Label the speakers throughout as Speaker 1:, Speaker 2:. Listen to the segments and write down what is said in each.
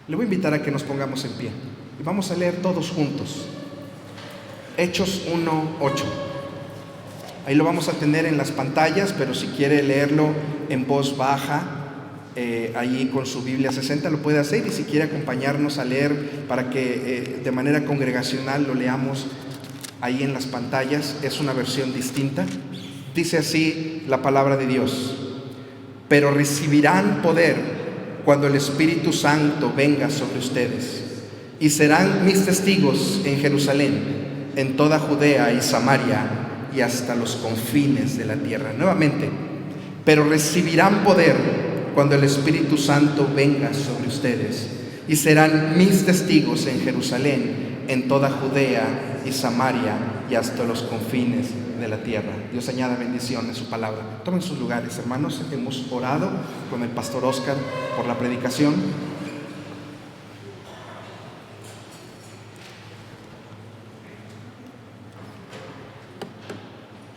Speaker 1: Le voy a invitar a que nos pongamos en pie y vamos a leer todos juntos Hechos 1:8. Ahí lo vamos a tener en las pantallas, pero si quiere leerlo en voz baja, ahí con su Biblia 60 lo puede hacer, y si quiere acompañarnos a leer para que de manera congregacional lo leamos ahí en las pantallas, es una versión distinta. Dice así la palabra de Dios: pero recibirán poder cuando el Espíritu Santo venga sobre ustedes, y serán mis testigos en Jerusalén, en toda Judea y Samaria y hasta los confines de la tierra. Nuevamente, pero recibirán poder cuando el Espíritu Santo venga sobre ustedes, y serán mis testigos en Jerusalén, en toda Judea y Samaria y hasta los confines de la tierra. Dios añada bendición en su palabra. Tomen sus lugares, hermanos. Hemos orado con el pastor Oscar por la predicación.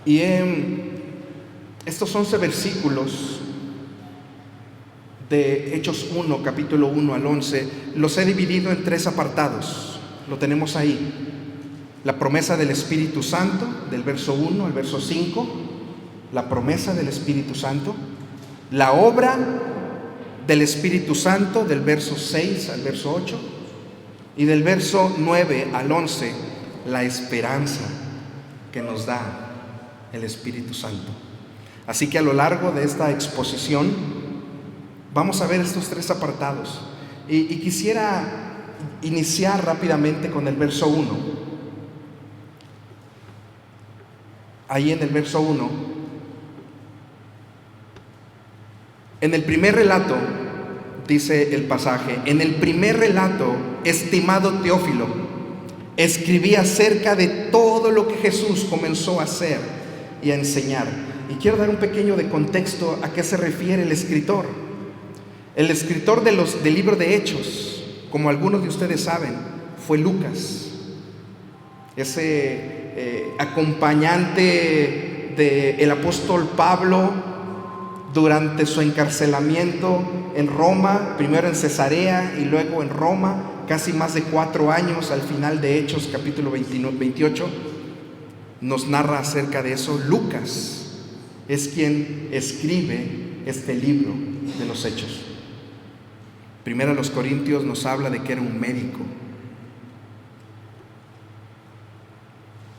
Speaker 1: Y estos 11 versículos de Hechos 1, capítulo 1 al 11, los he dividido en 3 apartados. Lo tenemos ahí: la promesa del Espíritu Santo, del verso 1 al verso 5, la promesa del Espíritu Santo; la obra del Espíritu Santo, del verso 6 al verso 8, y del verso 9 al 11, la esperanza que nos da el Espíritu Santo. Así que a lo largo de esta exposición vamos a ver estos 3 apartados, y quisiera iniciar rápidamente con el verso 1. Ahí en el verso 1, en el primer relato, dice el pasaje: en el primer relato, estimado Teófilo, escribí acerca de todo lo que Jesús comenzó a hacer y a enseñar. Y quiero dar un pequeño de contexto a qué se refiere el escritor. El escritor del libro de Hechos, como algunos de ustedes saben, fue Lucas, ese acompañante del apóstol Pablo durante su encarcelamiento en Roma, primero en Cesarea y luego en Roma, casi más de 4 años. Al final de Hechos capítulo 28 nos narra acerca de eso. Lucas es quien escribe este libro de los Hechos. Primero a los Corintios nos habla de que era un médico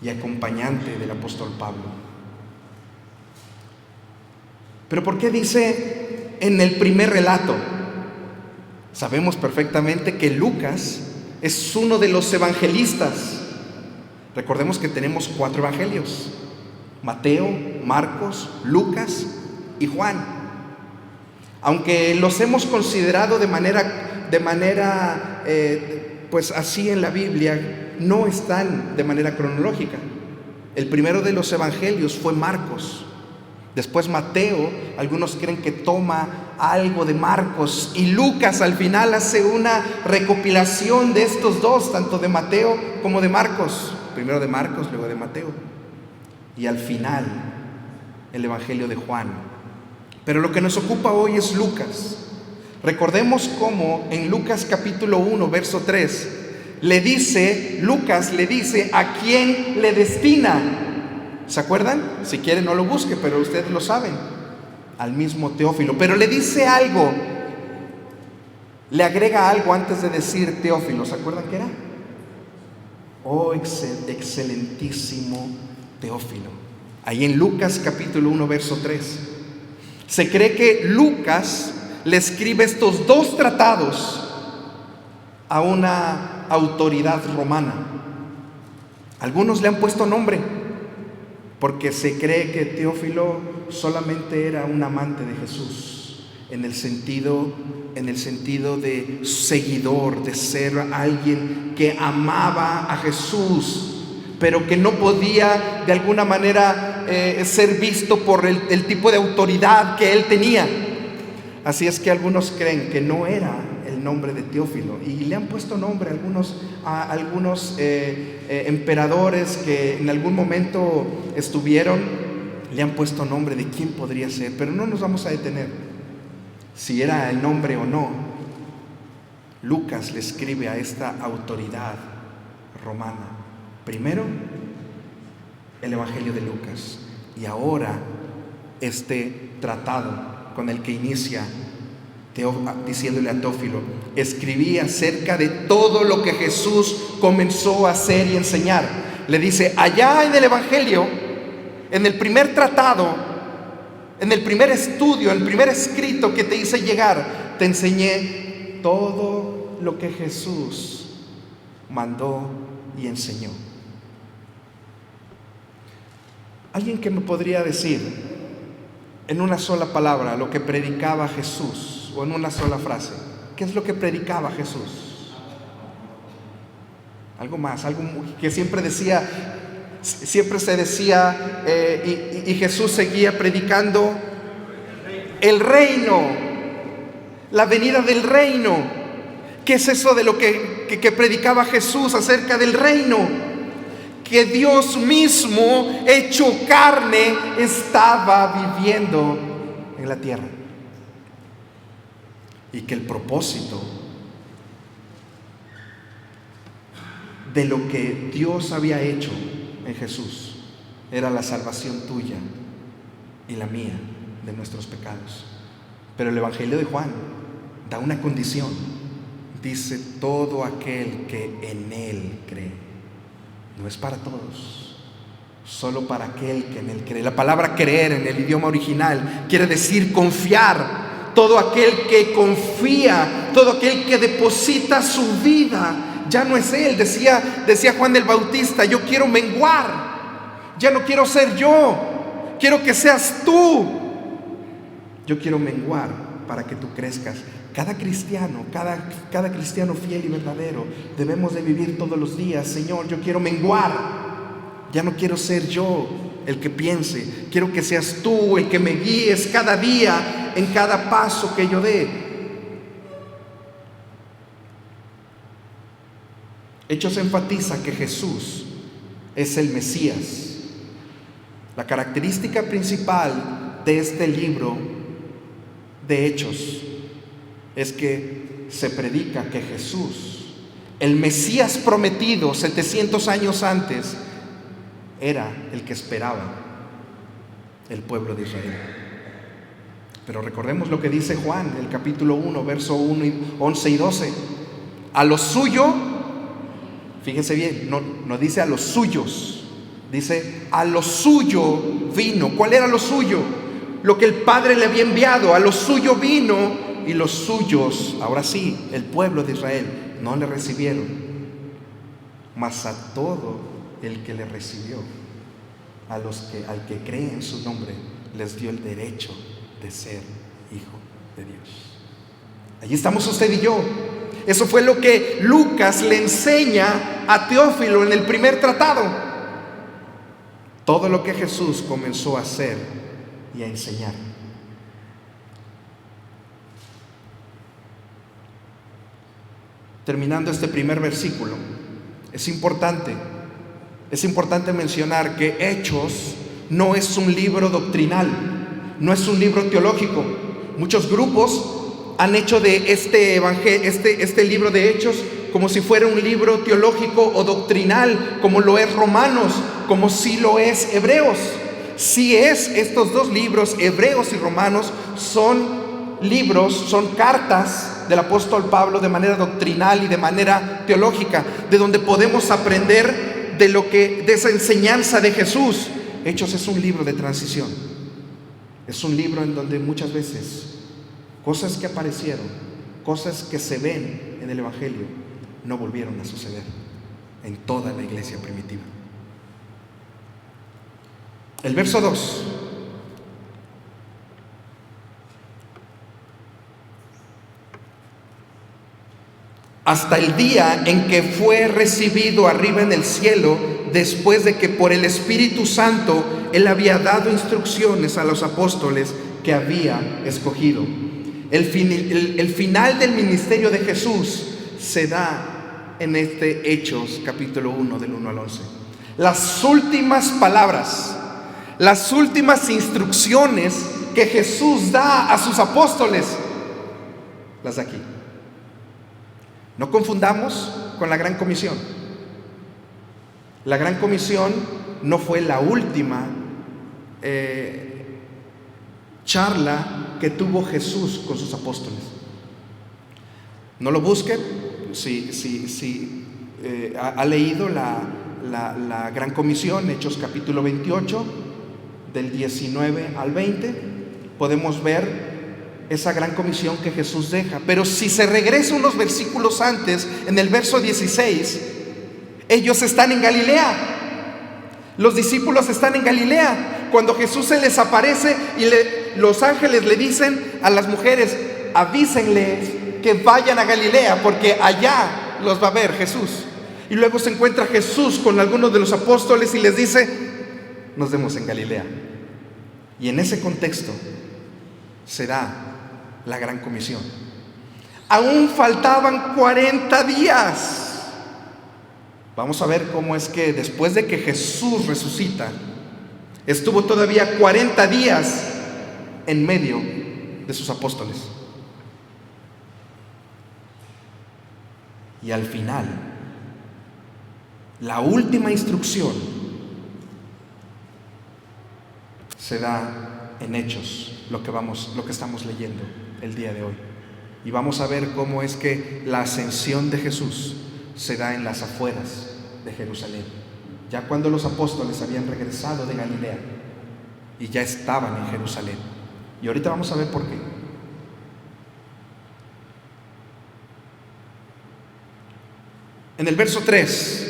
Speaker 1: y acompañante del apóstol Pablo. Pero ¿por qué dice en el primer relato? Sabemos perfectamente que Lucas es uno de los evangelistas. Recordemos que tenemos 4 evangelios: Mateo, Marcos, Lucas y Juan. Aunque los hemos considerado de manera pues así en la Biblia, no están de manera cronológica. El primero de los evangelios fue Marcos. Después Mateo, algunos creen que toma algo de Marcos, y Lucas al final hace una recopilación de estos dos, tanto de Mateo como de Marcos. Primero de Marcos, luego de Mateo, y al final el evangelio de Juan. Pero lo que nos ocupa hoy es Lucas. Recordemos cómo en Lucas capítulo 1, verso 3, Lucas le dice a quién le destina. ¿Se acuerdan? Si quieren no lo busque, pero ustedes lo saben: al mismo Teófilo. Pero le dice algo, le agrega algo antes de decir Teófilo. ¿Se acuerdan qué era? Oh, excelentísimo Teófilo. Ahí en Lucas capítulo 1, verso 3. Se cree que Lucas le escribe estos 2 tratados a una autoridad romana. Algunos le han puesto nombre, porque se cree que Teófilo solamente era un amante de Jesús, en el sentido de seguidor, de ser alguien que amaba a Jesús, pero que no podía de alguna manera ser visto por el tipo de autoridad que él tenía. Así es que algunos creen que no era el nombre de Teófilo, y le han puesto nombre a algunos emperadores que en algún momento estuvieron, le han puesto nombre de quién podría ser, pero no nos vamos a detener si era el nombre o no. Lucas le escribe a esta autoridad romana. Primero, el Evangelio de Lucas, y ahora este tratado con el que inicia diciéndole a Teófilo: escribí acerca de todo lo que Jesús comenzó a hacer y enseñar. Le dice: allá en el Evangelio, en el primer tratado, en el primer estudio, en el primer escrito que te hice llegar, te enseñé todo lo que Jesús mandó y enseñó. ¿Alguien que me podría decir en una sola palabra lo que predicaba Jesús? O en una sola frase, ¿qué es lo que predicaba Jesús? Algo más, algo que siempre se decía, y Jesús seguía predicando el reino, la venida del reino. ¿Qué es eso de lo que predicaba Jesús acerca del reino? Que Dios mismo, hecho carne, estaba viviendo en la tierra. Y que el propósito de lo que Dios había hecho en Jesús era la salvación tuya y la mía de nuestros pecados. Pero el Evangelio de Juan da una condición. Dice: todo aquel que en Él cree. No es para todos, solo para aquel que en Él cree. La palabra creer en el idioma original quiere decir confiar. Todo aquel que confía, todo aquel que deposita su vida, ya no es él. Decía Juan el Bautista: yo quiero menguar, ya no quiero ser yo, quiero que seas tú. Yo quiero menguar para que tú crezcas. Cada cristiano, cada cristiano fiel y verdadero, debemos de vivir todos los días: Señor, yo quiero menguar, ya no quiero ser yo el que piense, quiero que seas tú el que me guíes cada día en cada paso que yo dé. Hechos enfatiza que Jesús es el Mesías. La característica principal de este libro de Hechos es que se predica que Jesús, el Mesías prometido 700 años antes, era el que esperaba el pueblo de Israel. Pero recordemos lo que dice Juan, el capítulo 1, verso 11 y 12. A lo suyo, fíjense bien, no dice a los suyos, dice a lo suyo vino. ¿Cuál era lo suyo? Lo que el Padre le había enviado. A lo suyo vino, y los suyos, ahora sí, el pueblo de Israel, no le recibieron. Mas a todo el que le recibió, al que cree en su nombre, les dio el derecho de ser hijo de Dios. Allí estamos usted y yo. Eso fue lo que Lucas le enseña a Teófilo en el primer tratado. Todo lo que Jesús comenzó a hacer y a enseñar. Terminando este primer versículo, es importante mencionar que Hechos no es un libro doctrinal, no es un libro teológico. Muchos grupos han hecho de este libro de Hechos como si fuera un libro teológico o doctrinal, como lo es Romanos, como si lo es Hebreos. Sí es, estos dos libros, Hebreos y Romanos, son libros, son cartas del apóstol Pablo de manera doctrinal y de manera teológica, de donde podemos aprender de esa enseñanza de Jesús. Hechos es un libro de transición. Es un libro en donde muchas veces cosas que aparecieron, cosas que se ven en el Evangelio, no volvieron a suceder en toda la iglesia primitiva. El verso 2. Hasta el día en que fue recibido arriba en el cielo, después de que por el Espíritu Santo Él había dado instrucciones a los apóstoles que había escogido. El final del ministerio de Jesús se da en este Hechos capítulo 1 del 1 al 11. Las últimas palabras, las últimas instrucciones que Jesús da a sus apóstoles, las da aquí. No confundamos con la Gran Comisión. La Gran Comisión no fue la última charla que tuvo Jesús con sus apóstoles. No lo busquen. Si ha leído la Gran Comisión, Hechos capítulo 28, del 19 al 20, podemos ver esa gran comisión que Jesús deja. Pero si se regresa unos versículos antes, en el verso 16, ellos están en Galilea. Los discípulos están en Galilea. Cuando Jesús se les aparece y los ángeles le dicen a las mujeres: avísenles que vayan a Galilea, porque allá los va a ver Jesús. Y luego se encuentra Jesús con algunos de los apóstoles y les dice: nos vemos en Galilea. Y en ese contexto se da la Gran Comisión. Aún faltaban 40 días. Vamos a ver cómo es que después de que Jesús resucita, estuvo todavía 40 días en medio de sus apóstoles. Y al final, la última instrucción se da en Hechos, lo que estamos leyendo el día de hoy. Y vamos a ver cómo es que la ascensión de Jesús se da en las afueras de Jerusalén, ya cuando los apóstoles habían regresado de Galilea y ya estaban en Jerusalén. Y ahorita vamos a ver por qué. En el verso 3,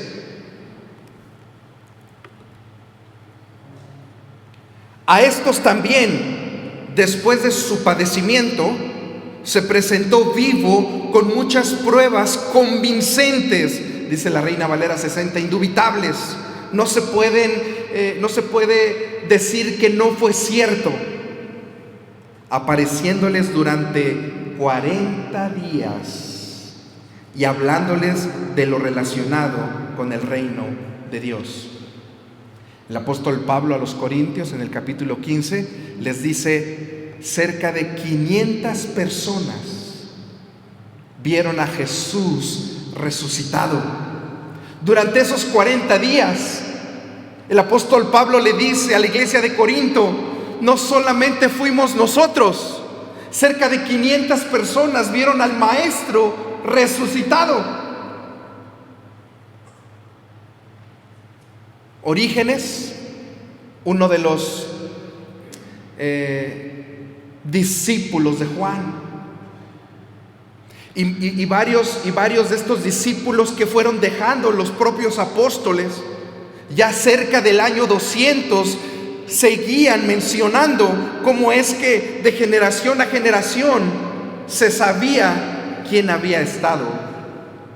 Speaker 1: a estos también, después de su padecimiento, se presentó vivo con muchas pruebas convincentes, dice la Reina Valera 60, indubitables. No se puede decir que no fue cierto. Apareciéndoles durante 40 días y hablándoles de lo relacionado con el reino de Dios. El apóstol Pablo a los Corintios, en el capítulo 15, les dice: cerca de 500 personas vieron a Jesús resucitado. Durante esos 40 días, el apóstol Pablo le dice a la iglesia de Corinto: no solamente fuimos nosotros, cerca de 500 personas vieron al Maestro resucitado. Orígenes, uno de los discípulos de Juan, y varios de estos discípulos que fueron dejando los propios apóstoles, ya cerca del año 200, seguían mencionando cómo es que de generación a generación se sabía quién había estado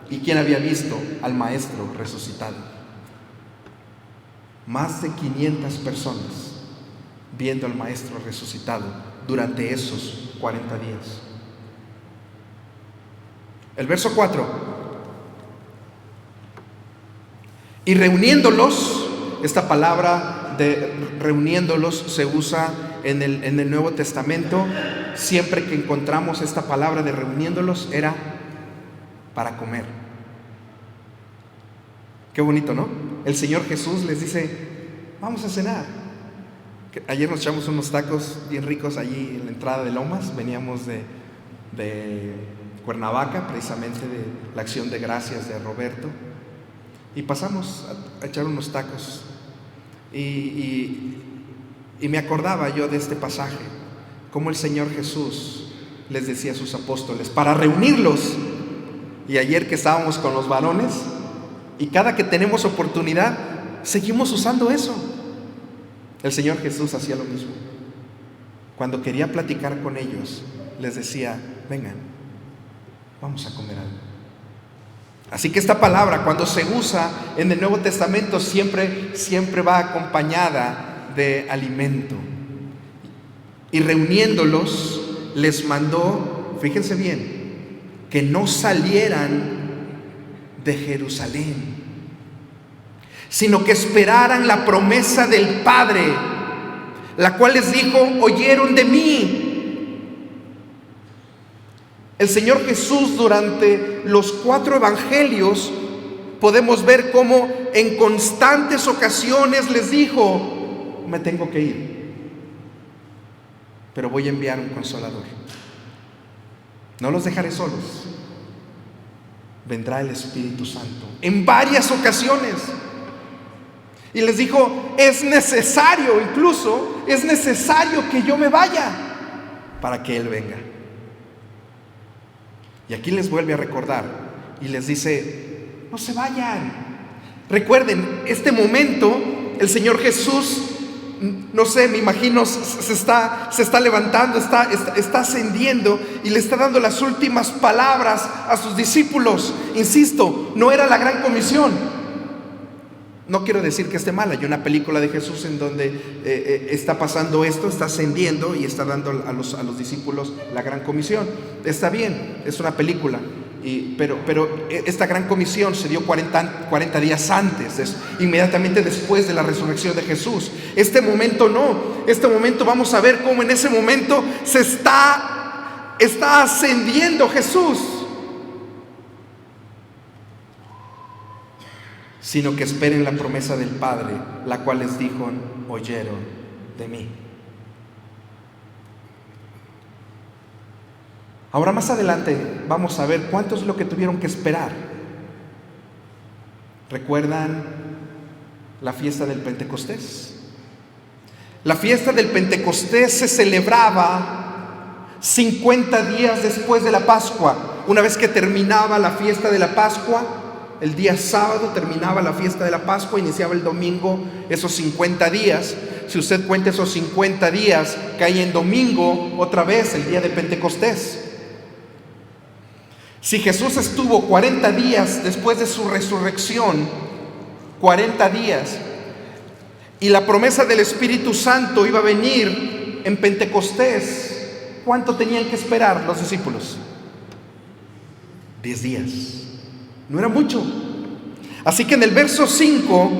Speaker 1: y quién había visto al Maestro resucitado. Más de 500 personas viendo al Maestro resucitado durante esos 40 días. El verso 4: y reuniéndolos, esta palabra de reuniéndolos se usa en el Nuevo Testamento. Siempre que encontramos esta palabra de reuniéndolos era para comer. Qué bonito, ¿no? El Señor Jesús les dice: vamos a cenar. Ayer nos echamos unos tacos bien ricos allí en la entrada de Lomas. Veníamos de Cuernavaca, precisamente de la acción de gracias de Roberto, y pasamos a echar unos tacos. Y me acordaba yo de este pasaje, cómo el Señor Jesús les decía a sus apóstoles para reunirlos. Y ayer que estábamos con los varones, y cada que tenemos oportunidad, seguimos usando eso. El Señor Jesús hacía lo mismo. Cuando quería platicar con ellos, les decía: vengan, vamos a comer algo. Así que esta palabra, cuando se usa en el Nuevo Testamento, siempre va acompañada de alimento. Y reuniéndolos, les mandó, fíjense bien, que no salieran de Jerusalén, sino que esperaran la promesa del Padre, la cual les dijo: oyeron de mí. El Señor Jesús, durante los 4 evangelios, podemos ver cómo en constantes ocasiones les dijo: me tengo que ir, pero voy a enviar un consolador. No los dejaré solos. Vendrá el Espíritu Santo. En varias ocasiones. Y les dijo: es necesario, incluso es necesario que yo me vaya para que Él venga. Y aquí les vuelve a recordar y les dice: no se vayan. Recuerden, este momento el Señor Jesús, no sé, me imagino, se está levantando, está ascendiendo y le está dando las últimas palabras a sus discípulos. Insisto, no era la gran comisión. No quiero decir que esté mal. Hay una película de Jesús en donde está pasando esto, está ascendiendo y está dando a los discípulos la gran comisión. Está bien, es una película. Pero esta gran comisión se dio 40 días antes, inmediatamente después de la resurrección de Jesús. Este momento no. Este momento vamos a ver cómo en ese momento se está ascendiendo Jesús. Sino que esperen la promesa del Padre, la cual les dijo: oyeron de mí. Ahora más adelante vamos a ver cuánto es lo que tuvieron que esperar. ¿Recuerdan la fiesta del Pentecostés? La fiesta del Pentecostés se celebraba 50 días después de la Pascua. Una vez que terminaba la fiesta de la Pascua, el día sábado terminaba la fiesta de la Pascua, iniciaba el domingo, esos 50 días. Si usted cuenta esos 50 días, cae en domingo otra vez, el día de Pentecostés. Si Jesús estuvo 40 días después de su resurrección, 40 días, y la promesa del Espíritu Santo iba a venir en Pentecostés, ¿cuánto tenían que esperar los discípulos? 10 días. No era mucho. Así que en el verso 5,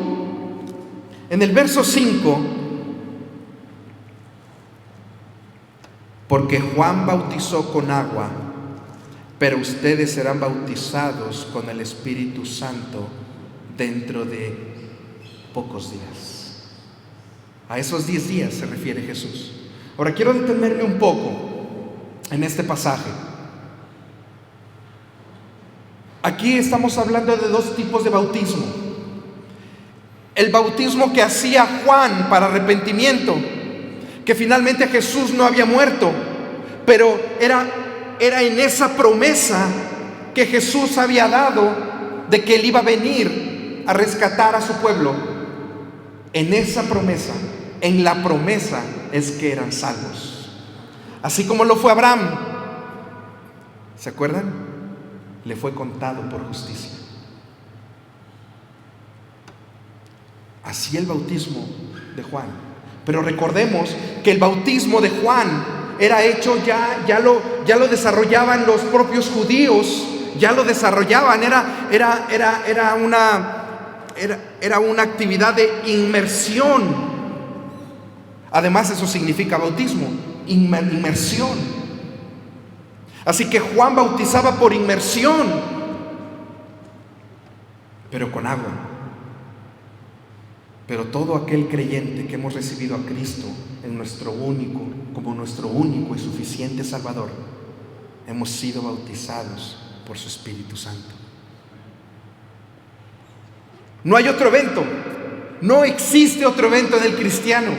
Speaker 1: porque Juan bautizó con agua, pero ustedes serán bautizados con el Espíritu Santo dentro de pocos días. A esos 10 días se refiere Jesús. Ahora quiero detenerme un poco en este pasaje. Aquí estamos hablando de 2 tipos de bautismo. El bautismo que hacía Juan para arrepentimiento, que finalmente Jesús no había muerto, pero era en esa promesa que Jesús había dado de que Él iba a venir a rescatar a su pueblo. En esa promesa, en la promesa es que eran salvos. Así como lo fue Abraham. ¿Se acuerdan? Le fue contado por justicia. Así el bautismo de Juan. Pero recordemos que el bautismo de Juan era hecho, ya lo desarrollaban los propios judíos, ya lo desarrollaban, era una actividad de inmersión. Además, eso significa bautismo, inmersión. Así que Juan bautizaba por inmersión, pero con agua. Pero todo aquel creyente que hemos recibido a Cristo como nuestro único y suficiente Salvador, hemos sido bautizados por su Espíritu Santo. No hay otro evento, no existe otro evento en el cristiano.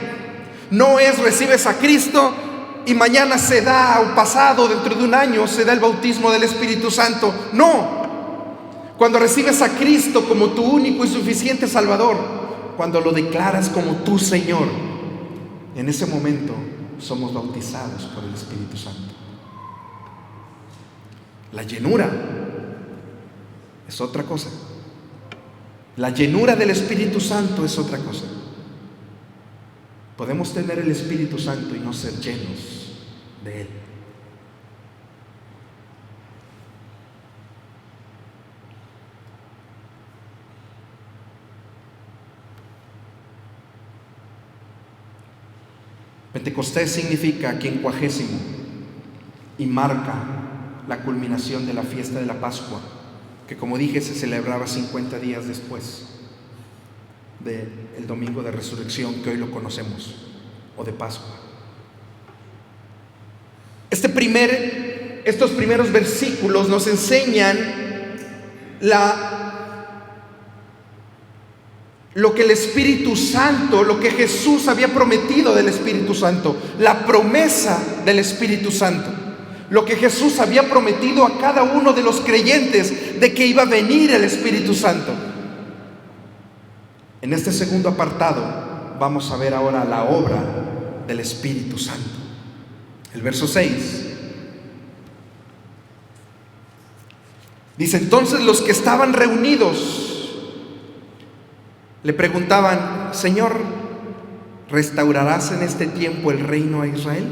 Speaker 1: No es recibes a Cristo y mañana se da, o pasado, dentro de un año, se da el bautismo del Espíritu Santo. No. Cuando recibes a Cristo como tu único y suficiente Salvador, cuando lo declaras como tu Señor, en ese momento somos bautizados por el Espíritu Santo. La llenura es otra cosa. La llenura del Espíritu Santo es otra cosa. Podemos tener el Espíritu Santo y no ser llenos de Él. Pentecostés significa quincuagésimo y marca la culminación de la fiesta de la Pascua, que como dije se celebraba 50 días después del domingo de resurrección que hoy lo conocemos, o de Pascua. Estos primeros versículos nos enseñan lo que el Espíritu Santo, lo que Jesús había prometido del Espíritu Santo, la promesa del Espíritu Santo, lo que Jesús había prometido a cada uno de los creyentes de que iba a venir el Espíritu Santo. En este segundo apartado vamos a ver ahora la obra del Espíritu Santo. El verso 6 dice: entonces los que estaban reunidos le preguntaban: Señor, ¿restaurarás en este tiempo el reino a Israel?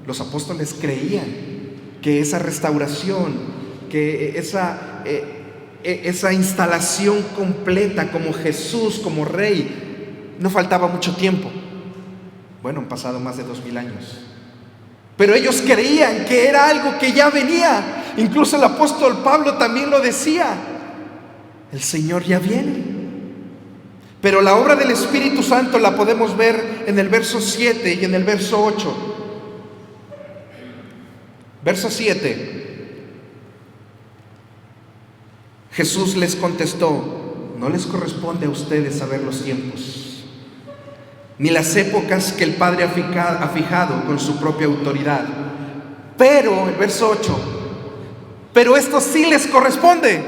Speaker 1: Los apóstoles creían que esa restauración, que esa instalación completa como Jesús, como Rey, no faltaba mucho tiempo. Bueno, han pasado más de 2000 años. Pero ellos creían que era algo que ya venía. Incluso el apóstol Pablo también lo decía: el Señor ya viene. Pero la obra del Espíritu Santo la podemos ver en el verso 7 y en el verso 8. Verso 7. Jesús les contestó: no les corresponde a ustedes saber los tiempos, ni las épocas que el Padre ha fijado con su propia autoridad. Pero, el verso 8, pero esto sí les corresponde.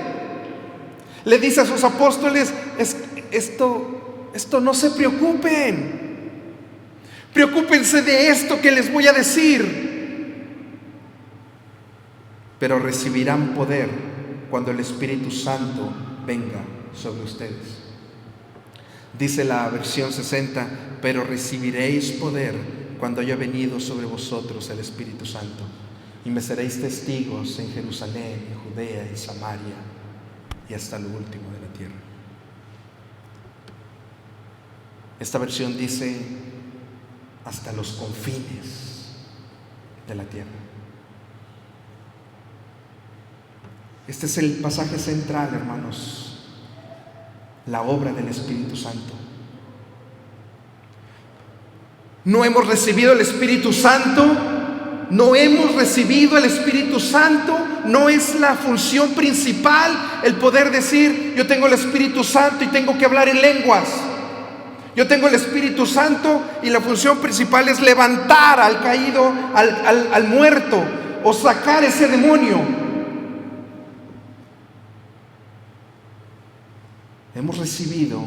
Speaker 1: Le dice a sus apóstoles: esto no se preocupen. Preocúpense de esto que les voy a decir. Pero recibirán poder cuando el Espíritu Santo venga sobre ustedes. Dice la versión 60: pero recibiréis poder cuando haya venido sobre vosotros el Espíritu Santo, y me seréis testigos en Jerusalén, en Judea, en Samaria y hasta lo último de la tierra. Esta versión dice: hasta los confines de la tierra. Este es el pasaje central, hermanos, la obra del Espíritu Santo. No hemos recibido el Espíritu Santo, no hemos recibido el Espíritu Santo, no es la función principal el poder decir: yo tengo el Espíritu Santo y tengo que hablar en lenguas. Yo tengo el Espíritu Santo y la función principal es levantar al caído, al muerto, o sacar ese demonio. Hemos recibido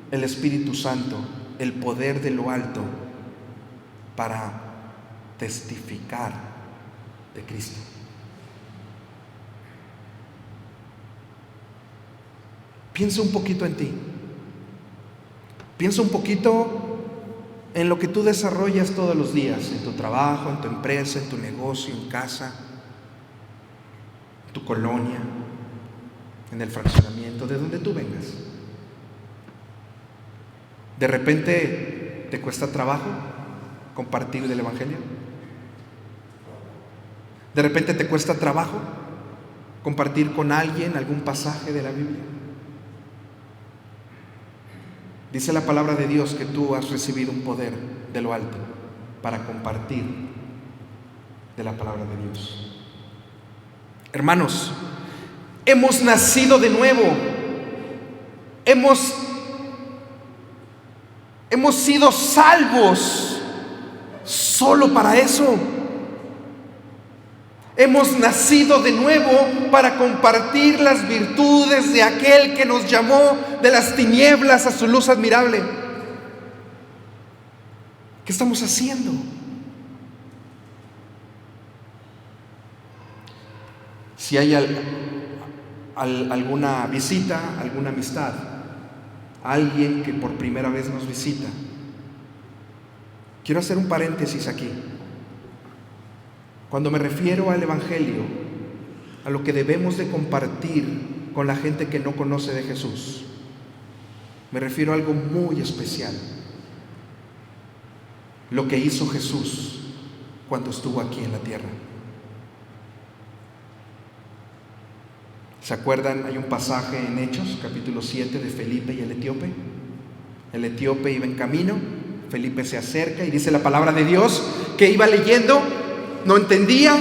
Speaker 1: el Espíritu Santo, el poder de lo alto, para testificar de Cristo. Piensa un poquito en ti. Piensa un poquito en lo que tú desarrollas todos los días, en tu trabajo, en tu empresa, en tu negocio, en casa, en tu colonia, en el fraccionamiento, de donde tú vengas. De repente te cuesta trabajo compartir del Evangelio. De repente te cuesta trabajo compartir con alguien algún pasaje de la Biblia. Dice la palabra de Dios que tú has recibido un poder de lo alto para compartir de la palabra de Dios. Hermanos, hemos nacido de nuevo. Hemos sido salvos solo para eso. Hemos nacido de nuevo para compartir las virtudes de aquel que nos llamó de las tinieblas a su luz admirable. ¿Qué estamos haciendo? Si hay alguna visita, alguna amistad, alguien que por primera vez nos visita, quiero hacer un paréntesis aquí. Cuando me refiero al Evangelio, a lo que debemos de compartir con la gente que no conoce de Jesús, me refiero a algo muy especial: lo que hizo Jesús cuando estuvo aquí en la tierra. ¿Se acuerdan? Hay un pasaje en Hechos, capítulo 7, de Felipe y el etíope. El etíope iba en camino, Felipe se acerca y dice la palabra de Dios que iba leyendo, no entendía,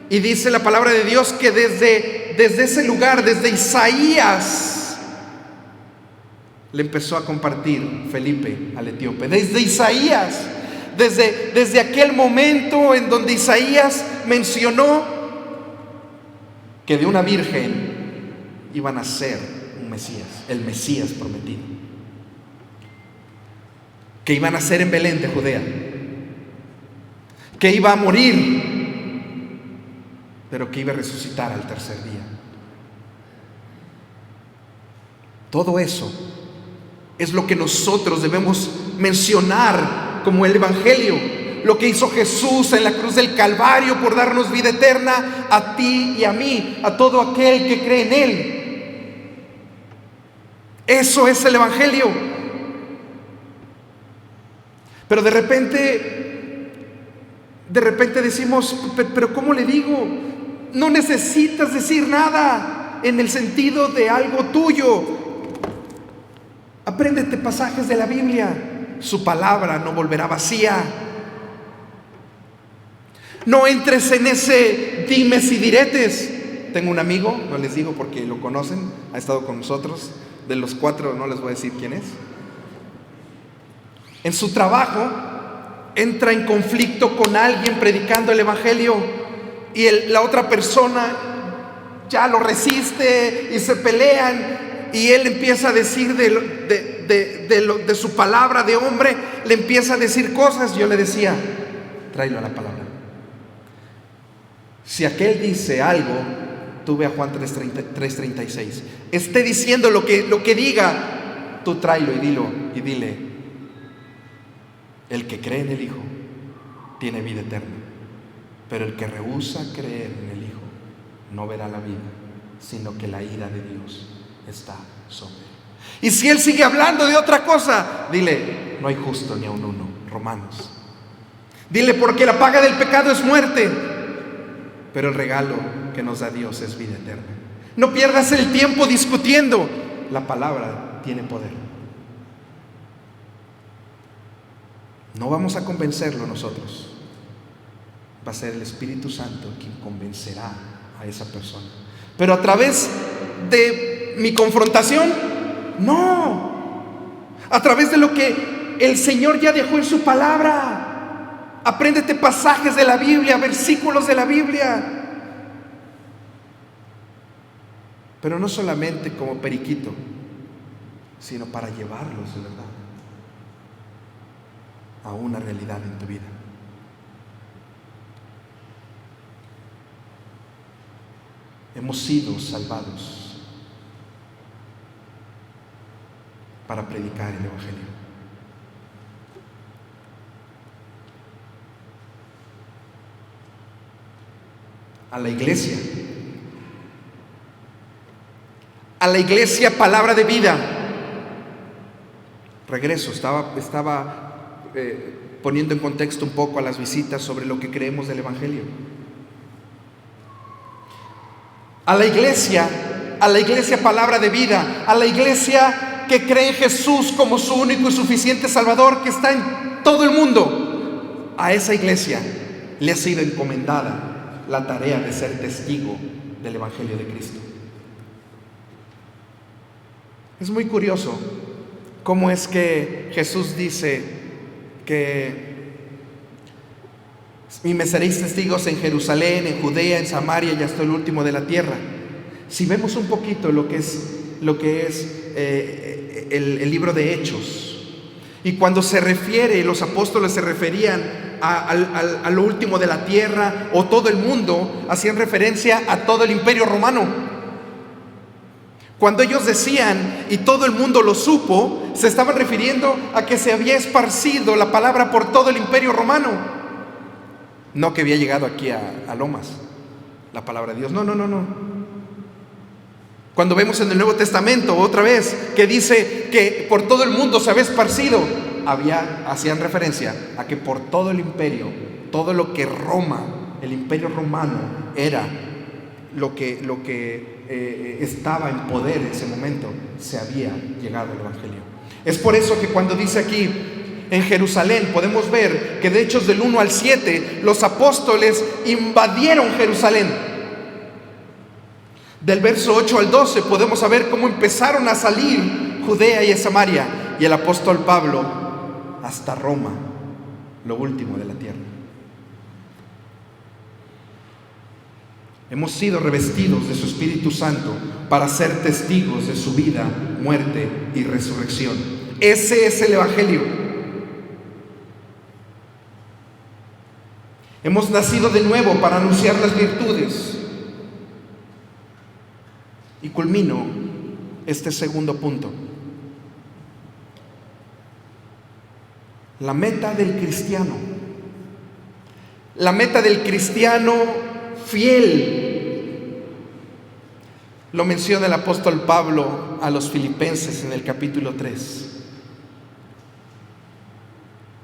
Speaker 1: y dice la palabra de Dios que desde ese lugar, desde Isaías, le empezó a compartir Felipe al etíope. Desde Isaías, desde aquel momento en donde Isaías mencionó que de una virgen iba a nacer un Mesías, el Mesías prometido, que iba a nacer en Belén de Judea, que iba a morir, pero que iba a resucitar al tercer día. Todo eso es lo que nosotros debemos mencionar como el Evangelio. Lo que hizo Jesús en la cruz del Calvario por darnos vida eterna a ti y a mí, a todo aquel que cree en Él. Eso es el Evangelio. Pero de repente decimos, pero ¿cómo le digo? No necesitas decir nada en el sentido de algo tuyo. Apréndete pasajes de la Biblia. Su palabra no volverá vacía. No entres en ese dimes y diretes. Tengo un amigo, no les digo porque lo conocen, ha estado con nosotros. De los 4 no les voy a decir quién es. En su trabajo entra en conflicto con alguien predicando el Evangelio y la otra persona ya lo resiste y se pelean, y él empieza a decir de su palabra de hombre, le empieza a decir cosas. Yo le decía, tráelo a la palabra. Si aquel dice algo, tú ve a Juan 3:36. Esté diciendo lo que diga, tú tráelo y dile: el que cree en el Hijo tiene vida eterna, pero el que rehúsa creer en el Hijo no verá la vida, sino que la ira de Dios está sobre él. Y si él sigue hablando de otra cosa, dile: no hay justo ni aun uno. Romanos. Dile: porque la paga del pecado es muerte, pero el regalo que nos da Dios es vida eterna. No pierdas el tiempo discutiendo. La palabra tiene poder. No vamos a convencerlo nosotros. Va a ser el Espíritu Santo quien convencerá a esa persona. Pero a través de mi confrontación, no. A través de lo que el Señor ya dejó en su palabra. Apréndete pasajes de la Biblia, versículos de la Biblia. Pero no solamente como periquito, sino para llevarlos de verdad a una realidad en tu vida. Hemos sido salvados para predicar el Evangelio. A la iglesia palabra de vida. Regreso, estaba poniendo en contexto un poco a las visitas sobre lo que creemos del Evangelio. A la iglesia palabra de vida, a la iglesia que cree en Jesús como su único y suficiente Salvador, que está en todo el mundo. A esa iglesia le ha sido encomendada la tarea de ser testigo del Evangelio de Cristo. Es muy curioso cómo es que Jesús dice que y me seréis testigos en Jerusalén, en Judea, en Samaria y hasta el último de la tierra. Si vemos un poquito lo que es el libro de Hechos, y cuando se refiere, los apóstoles se referían a lo último de la tierra o todo el mundo, hacían referencia a todo el imperio romano. Cuando ellos decían y todo el mundo lo supo, se estaban refiriendo a que se había esparcido la palabra por todo el imperio romano, no que había llegado aquí a Lomas la palabra de Dios. No. Cuando vemos en el Nuevo Testamento otra vez que dice que por todo el mundo se había esparcido, hacían referencia a que por todo el imperio, todo lo que Roma, el imperio romano era, lo que estaba en poder en ese momento, se había llegado al Evangelio. Es por eso que cuando dice aquí, en Jerusalén, podemos ver que de Hechos del 1 al 7, los apóstoles invadieron Jerusalén. Del verso 8 al 12 podemos saber cómo empezaron a salir Judea y Samaria, y el apóstol Pablo hasta Roma, lo último de la tierra. Hemos sido revestidos de su Espíritu Santo para ser testigos de su vida, muerte y resurrección. Ese es el Evangelio. Hemos nacido de nuevo para anunciar las virtudes. Y culmino este segundo punto. La meta del cristiano. La meta del cristiano fiel. Lo menciona el apóstol Pablo a los filipenses en el capítulo 3.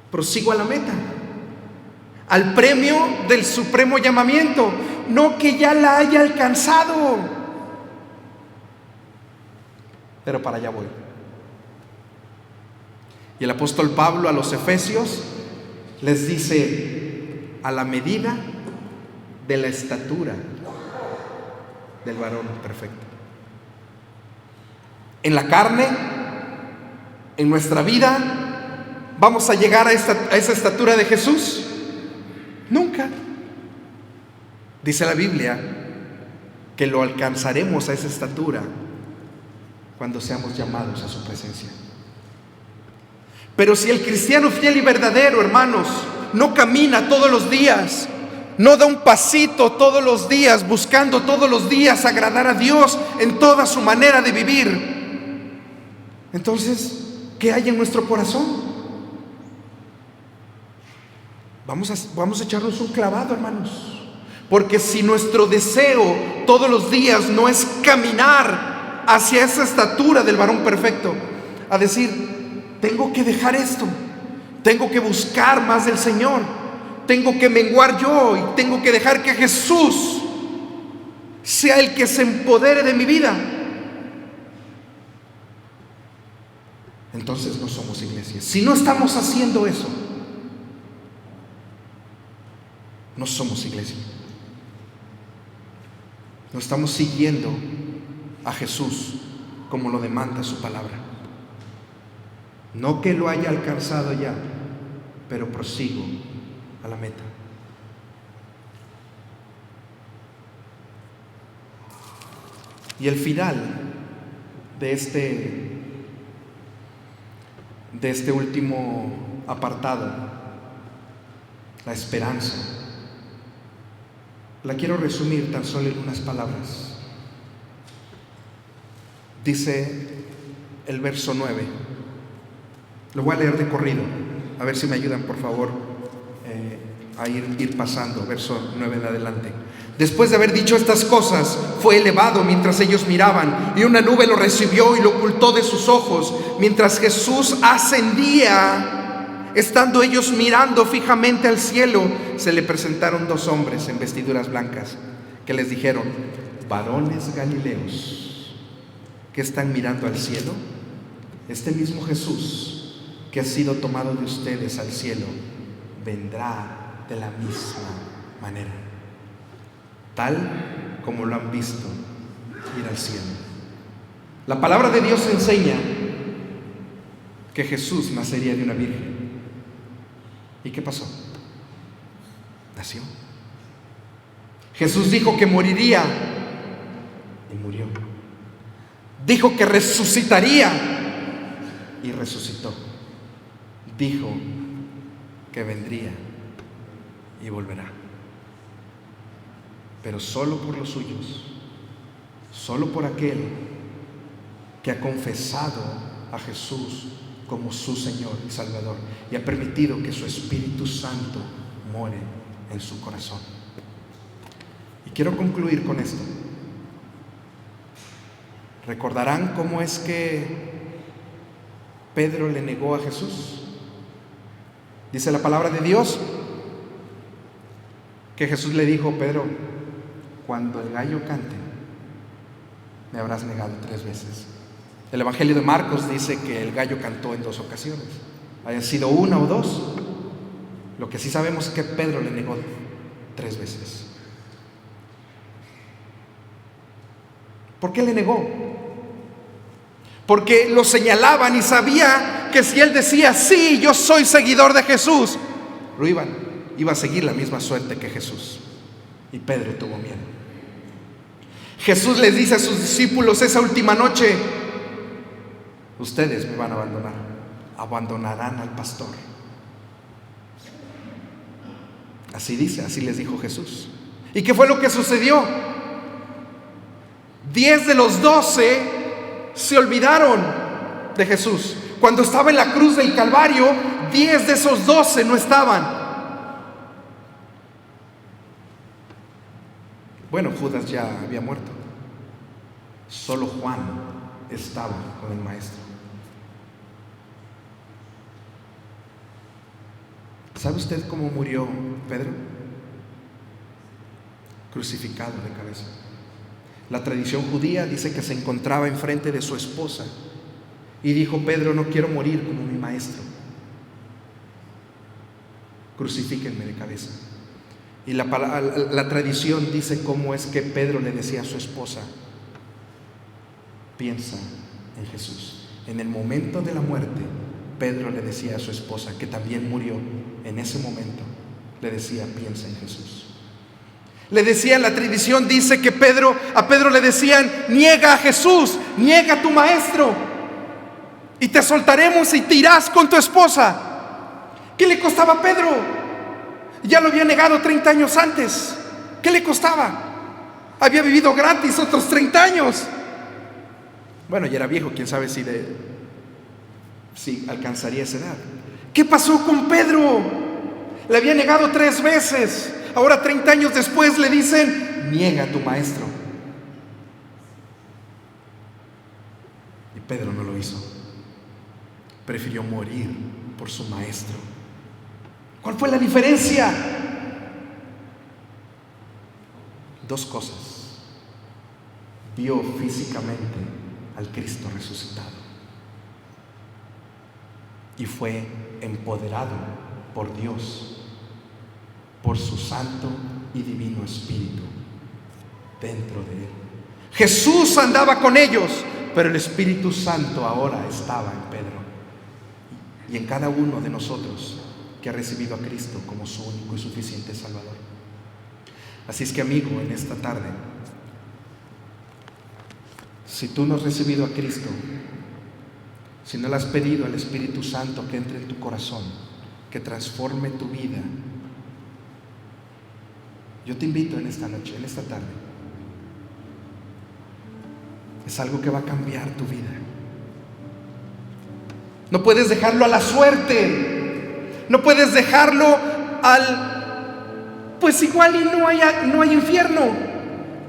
Speaker 1: Prosigo a la meta, al premio del supremo llamamiento, no que ya la haya alcanzado, pero para allá voy. Y el apóstol Pablo a los efesios les dice: a la medida de la estatura del varón perfecto. En la carne, en nuestra vida, ¿vamos a llegar a esa estatura de Jesús? Nunca. Dice la Biblia que lo alcanzaremos a esa estatura cuando seamos llamados a su presencia. Pero si el cristiano fiel y verdadero, hermanos, no camina todos los días, no da un pasito todos los días, buscando todos los días agradar a Dios en toda su manera de vivir, entonces, ¿qué hay en nuestro corazón? Vamos a echarnos un clavado, hermanos. Porque si nuestro deseo todos los días no es caminar hacia esa estatura del varón perfecto, a decir: tengo que dejar esto, tengo que buscar más del Señor, tengo que menguar yo y tengo que dejar que Jesús sea el que se empodere de mi vida, entonces no somos iglesia. Si no estamos haciendo eso, no somos iglesia. No estamos siguiendo a Jesús como lo demanda su palabra. No que lo haya alcanzado ya, pero prosigo a la meta. Y el final de este último apartado, la esperanza, la quiero resumir tan solo en unas palabras. Dice el verso 9. Lo voy a leer de corrido, a ver si me ayudan, por favor, a ir pasando, verso 9 en adelante. Después de haber dicho estas cosas, fue elevado mientras ellos miraban, y una nube lo recibió y lo ocultó de sus ojos. Mientras Jesús ascendía, estando ellos mirando fijamente al cielo, se le presentaron dos hombres en vestiduras blancas, que les dijeron: varones galileos, ¿qué están mirando al cielo? Este mismo Jesús que ha sido tomado de ustedes al cielo, vendrá de la misma manera, tal como lo han visto ir al cielo. La palabra de Dios enseña que Jesús nacería de una virgen. ¿Y qué pasó? Nació. Jesús dijo que moriría y murió. Dijo que resucitaría y resucitó. Dijo que vendría y volverá. Pero solo por los suyos, solo por aquel que ha confesado a Jesús como su Señor y Salvador y ha permitido que su Espíritu Santo more en su corazón. Y quiero concluir con esto. ¿Recordarán cómo es que Pedro le negó a Jesús? Dice la palabra de Dios que Jesús le dijo: Pedro, cuando el gallo cante, me habrás negado 3 veces. El Evangelio de Marcos dice que el gallo cantó en 2 ocasiones. Haya sido 1 o 2. Lo que sí sabemos es que Pedro le negó 3 veces. ¿Por qué le negó? Porque lo señalaban y sabía que si él decía, sí, yo soy seguidor de Jesús, iba a seguir la misma suerte que Jesús. Y Pedro tuvo miedo. Jesús les dice a sus discípulos esa última noche: ustedes me van a abandonar, abandonarán al pastor. Así dice, así les dijo Jesús. ¿Y qué fue lo que sucedió? 10 de los 12 se olvidaron de Jesús. Cuando estaba en la cruz del Calvario, 10 de esos 12 no estaban. Bueno, Judas ya había muerto. Solo Juan estaba con el maestro. ¿Sabe usted cómo murió Pedro? Crucificado de cabeza. La tradición judía dice que se encontraba enfrente de su esposa y dijo: Pedro, no quiero morir como mi maestro. Crucifíquenme de cabeza. Y la tradición dice cómo es que Pedro le decía a su esposa: piensa en Jesús. En el momento de la muerte, Pedro le decía a su esposa, que también murió en ese momento, le decía: piensa en Jesús. Le decía, la tradición dice que a Pedro le decían: niega a Jesús, niega a tu maestro, y te soltaremos y te irás con tu esposa. ¿Qué le costaba a Pedro? Ya lo había negado 30 años antes. ¿Qué le costaba? Había vivido gratis otros 30 años. Bueno, ya era viejo, quién sabe si alcanzaría esa edad. ¿Qué pasó con Pedro? Le había negado 3 veces. Ahora 30 años después le dicen: niega a tu maestro. Y Pedro no lo hizo. Prefirió morir por su maestro. ¿Cuál fue la diferencia? 2 cosas. Vio físicamente al Cristo resucitado y fue empoderado por Dios, por su santo y divino Espíritu dentro de él. Jesús andaba con ellos, pero el Espíritu Santo ahora estaba en Pedro y en cada uno de nosotros que ha recibido a Cristo como su único y suficiente Salvador. Así es que, amigo, en esta tarde, si tú no has recibido a Cristo, si no le has pedido al Espíritu Santo que entre en tu corazón, que transforme tu vida, yo te invito en esta noche, en esta tarde. Es algo que va a cambiar tu vida. No puedes dejarlo a la suerte. No puedes dejarlo pues igual y no hay infierno.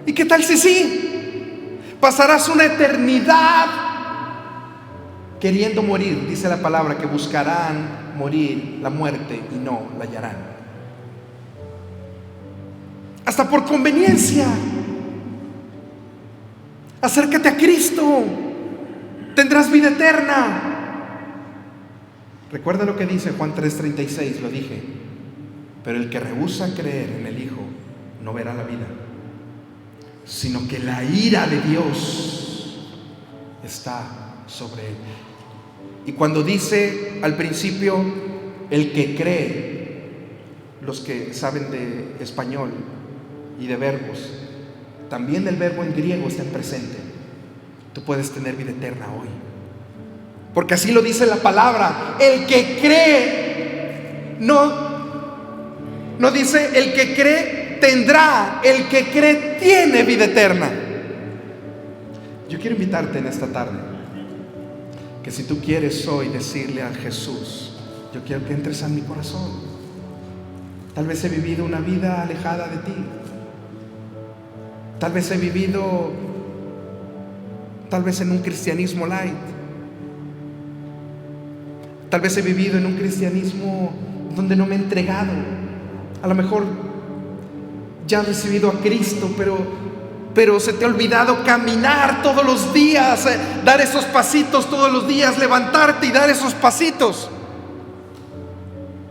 Speaker 1: ¿Y qué tal si sí? Pasarás una eternidad queriendo morir. Dice la palabra que buscarán morir, la muerte, y no la hallarán. Hasta por conveniencia. Acércate a Cristo, tendrás vida eterna. Recuerda lo que dice Juan 3:36, lo dije: pero el que rehúsa creer en el Hijo no verá la vida, sino que la ira de Dios está sobre él. Y cuando dice al principio el que cree, los que saben de español y de verbos, también el verbo en griego está en presente. Tú puedes tener vida eterna hoy, porque así lo dice la palabra. El que cree, no dice el que cree tendrá, el que cree tiene vida eterna. Yo quiero invitarte en esta tarde, que si tú quieres hoy decirle a Jesús: yo quiero que entres a mi corazón. Tal vez he vivido una vida alejada de ti. Tal vez he vivido, en un cristianismo light. Tal vez he vivido en un cristianismo donde no me he entregado. A lo mejor ya has recibido a Cristo, pero se te ha olvidado caminar todos los días, dar esos pasitos todos los días, levantarte y dar esos pasitos,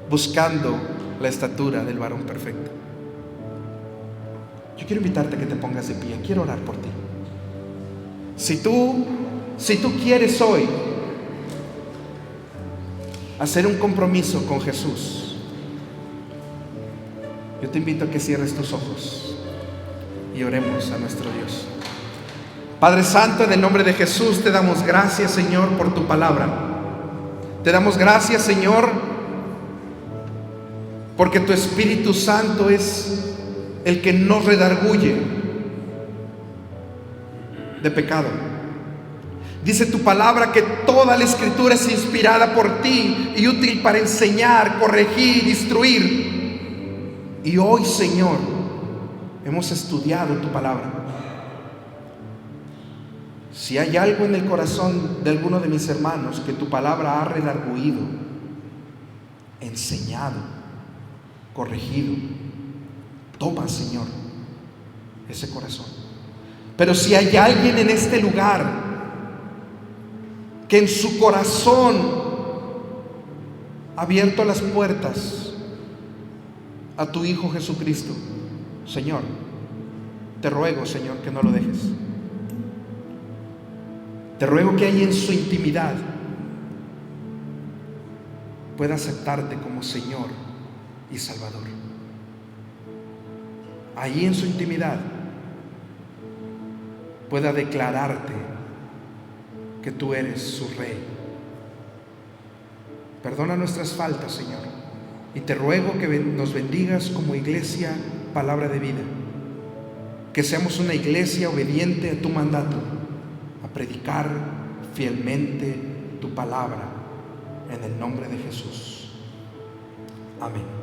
Speaker 1: buscando la estatura del varón perfecto. Yo quiero invitarte a que te pongas de pie. Quiero orar por ti. Si tú quieres hoy hacer un compromiso con Jesús, yo te invito a que cierres tus ojos y oremos a nuestro Dios. Padre Santo, en el nombre de Jesús te damos gracias, Señor, por tu palabra. Te damos gracias, Señor, porque tu Espíritu Santo es el que nos redarguye de pecado. Dice tu palabra que toda la Escritura es inspirada por ti y útil para enseñar, corregir, instruir. Y hoy, Señor, hemos estudiado tu palabra. Si hay algo en el corazón de alguno de mis hermanos que tu palabra ha redarguido, enseñado, corregido, toma, Señor, ese corazón. Pero si hay alguien en este lugar que en su corazón ha abierto las puertas a tu Hijo Jesucristo, Señor, te ruego, Señor, que no lo dejes. Te ruego que ahí en su intimidad pueda aceptarte como Señor y Salvador. Ahí en su intimidad pueda declararte que tú eres su Rey. Perdona nuestras faltas, Señor, y te ruego que nos bendigas como iglesia Palabra de Vida, que seamos una iglesia obediente a tu mandato, a predicar fielmente tu palabra, en el nombre de Jesús. Amén.